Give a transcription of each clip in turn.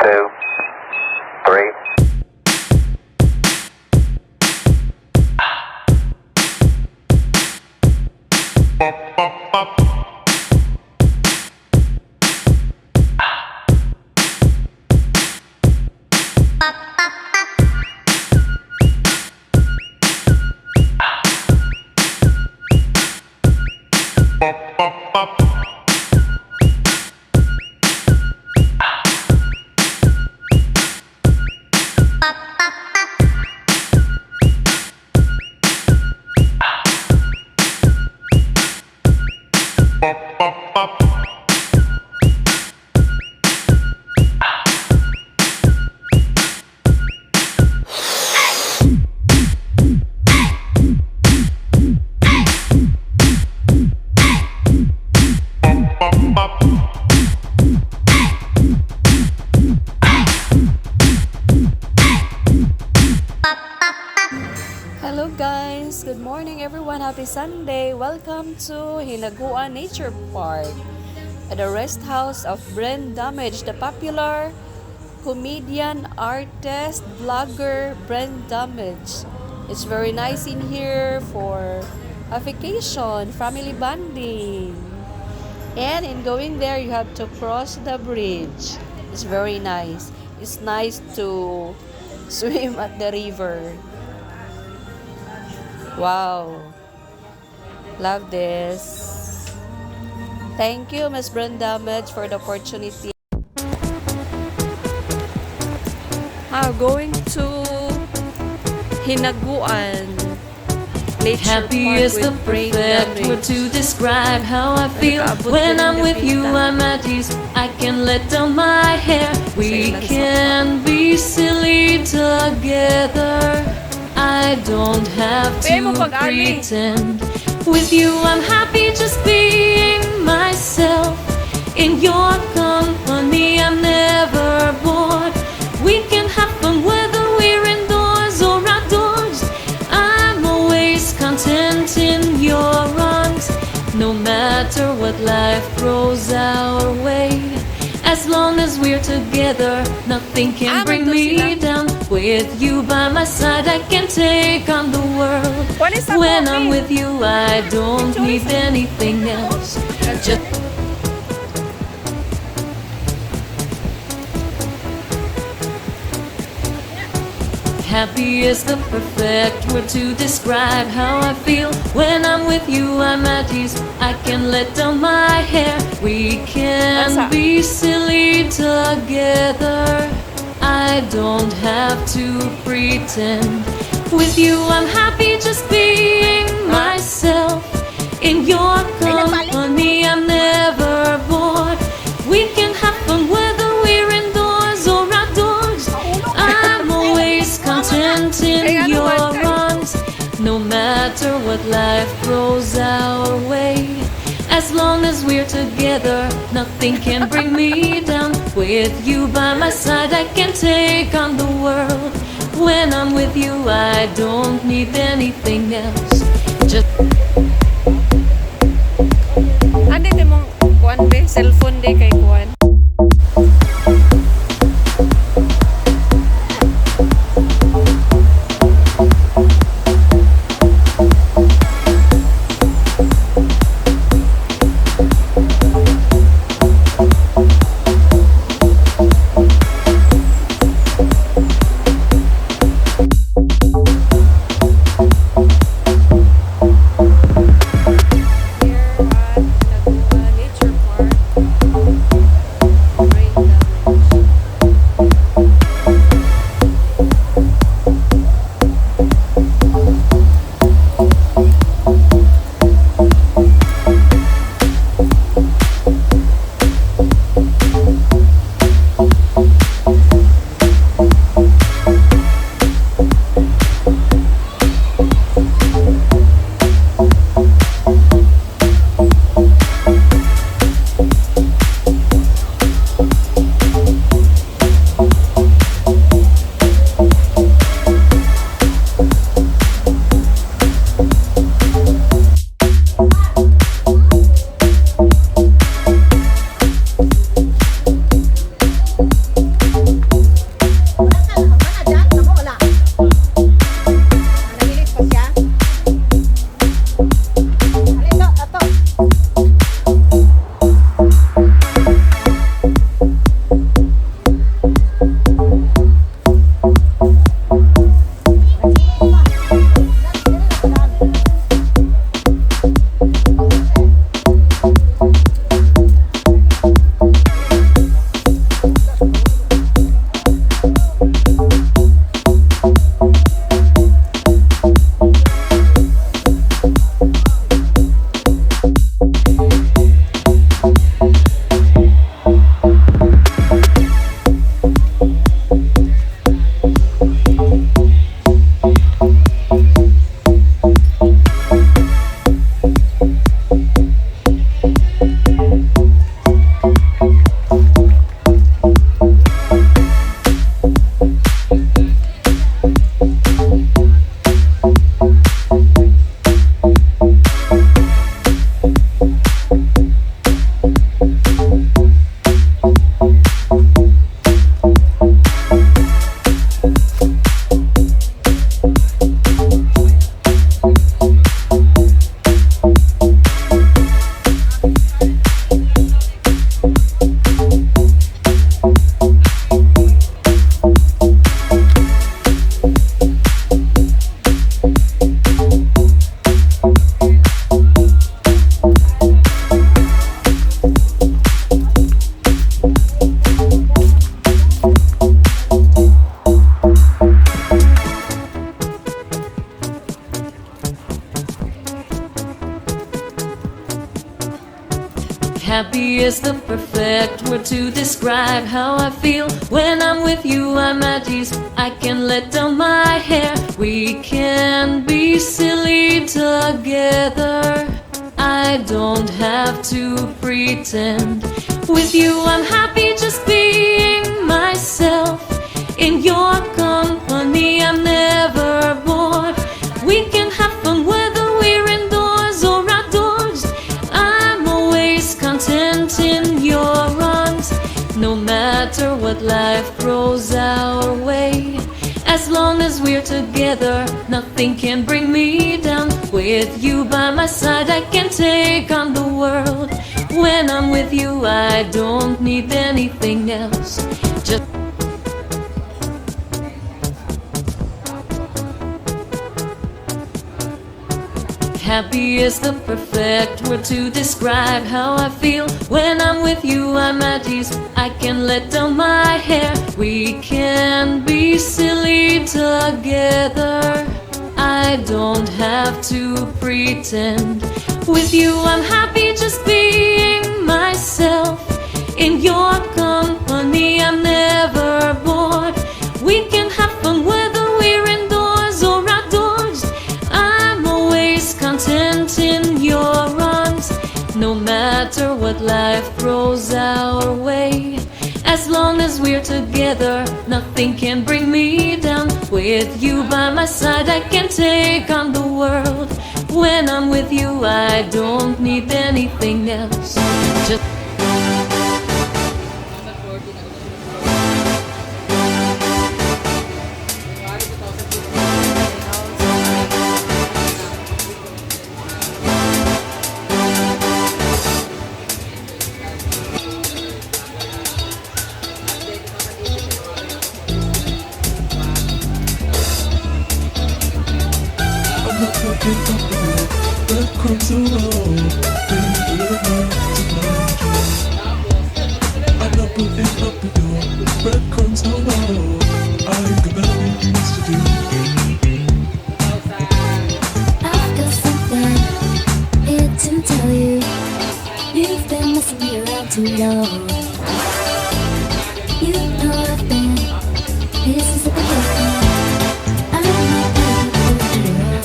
2, 3. Hello guys! Good morning everyone! Happy Sunday! Welcome to Hinaguan Nature Park at the rest house of Brenda, Mage, the popular comedian, artist, blogger Brenda. It's very nice in here for a vacation, family bonding. And in going there, you have to cross the bridge. It's very nice. It's nice to swim at the river. Wow. Love this. Thank you, Miss Brenda Mage, for the opportunity. Going to Hinaguan Nature Happy Park is the with perfect Brenda word to describe how I feel. When I'm with you, I'm at ease. I can let down my hair. We can be silly together. I don't have to pretend. With you, I'm happy just being myself. In your company, I'm never bored. We can have fun whether we're indoors or outdoors. I'm always content in your arms, no matter what life throws our way. As long as we're together, nothing can bring me down. With you by my side, I can take on the world. When I'm with you, I don't need anything else. Just happy is the perfect word to describe how I feel. When I'm with you, I'm at ease. I can let down my hair. We can be silly together. I don't have to pretend. With you, I'm happy just being myself. In your company, I'm never bored. We can have fun whether we're indoors or outdoors. I'm always content in your arms, no matter what life throws our way. As long as we're together, nothing can bring me down. With you by my side, I can take on the world. When I'm with you, I don't need anything else. Just Andi di mong kuan be, cellphone de kay kuan. Here at Hinaguan Nature Park. to describe how I feel when I'm with you. I'm at ease, I can let down my hair. We can be silly together, I don't have to pretend. With you I'm happy just being myself. In your company I'm never bored. We can have fun whether we're indoors or outdoors. I'm always content in your arms, no matter what life throws our way. As long as we're together, nothing can bring me down. With you by my side, I can take on the world. When I'm with you, I don't need anything else. Just happy is the perfect word to describe how I feel when I'm with you. I'm at ease, I can let down my hair. We can be silly together, I don't have to pretend. With you I'm happy just being myself. In your company I'm never bored. We can have fun whether we're indoors or outdoors. I'm always content in your arms, no matter what life throws our way. As long as we're together, nothing can bring me down. With you by my side, I can take on the world. When I'm with you, I don't need anything else. Just breadcrumbs all over, baby, I'm not putting up with your breadcrumbs all over. I got better things to do. I've got something here to tell you. You've been messing me around too long. You know I've been here since the beginning. I'm not ready to be wrong.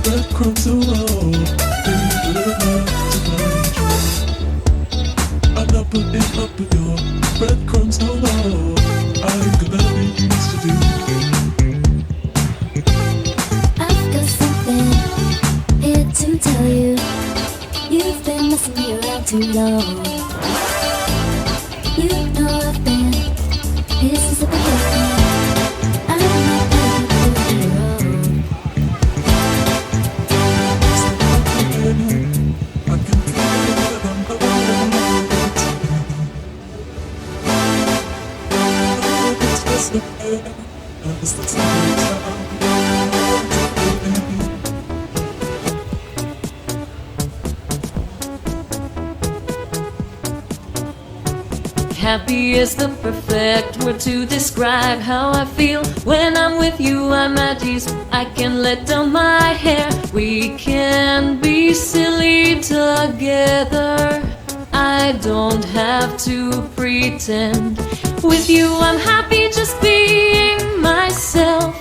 Breadcrumbs all over, baby, I'm not putting up with your breadcrumbs all over. I got better things to do. I've got something here to tell you. You've been messing me around too long. You know I've been here since the beginning. I'm not ready to be wrong. I can feel that I'm happy is the perfect word to describe how I feel when I'm with you. I'm at ease, I can let down my hair. We can be silly together, I don't have to pretend. With you I'm happy just being myself.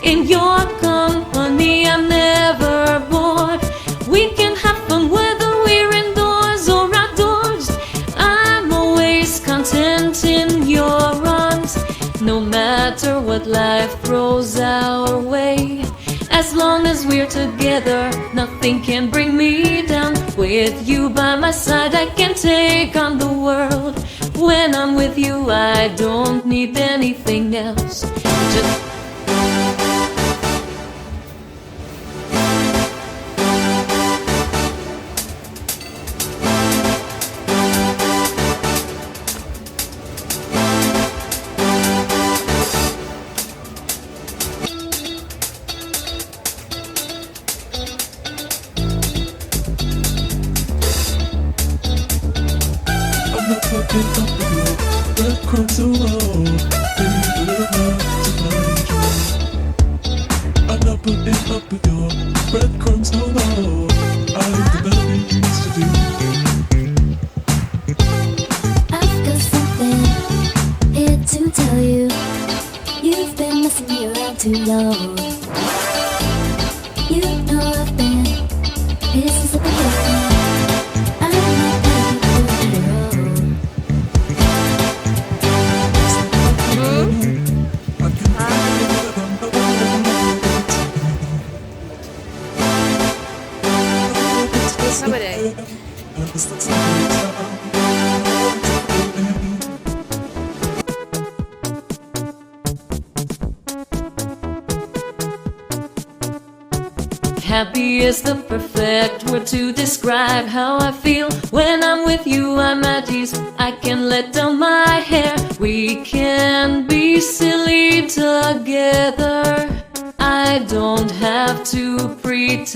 In your company I'm never bored. We can have fun whether we're indoors or outdoors. I'm always content in your arms, no matter what life throws our way. As long as we're together, nothing can bring me down. With you by my side, I can take on the world. When I'm with you, I don't need anything else. Just I'm not putting up with your breadcrumbs alone. Baby, deliver tonight. I'm not putting up with your breadcrumbs alone. I have the melodies to do. I've got something here to tell you. You've been messing me around too long. You know I've been here since the beginning. I'm not ready to do it wrong. I can Sabi day. happy is the perfect word to describe how I feel. When I'm with you, I'm at ease. I can let down my hair. We can be silly together. I don't have to pretend.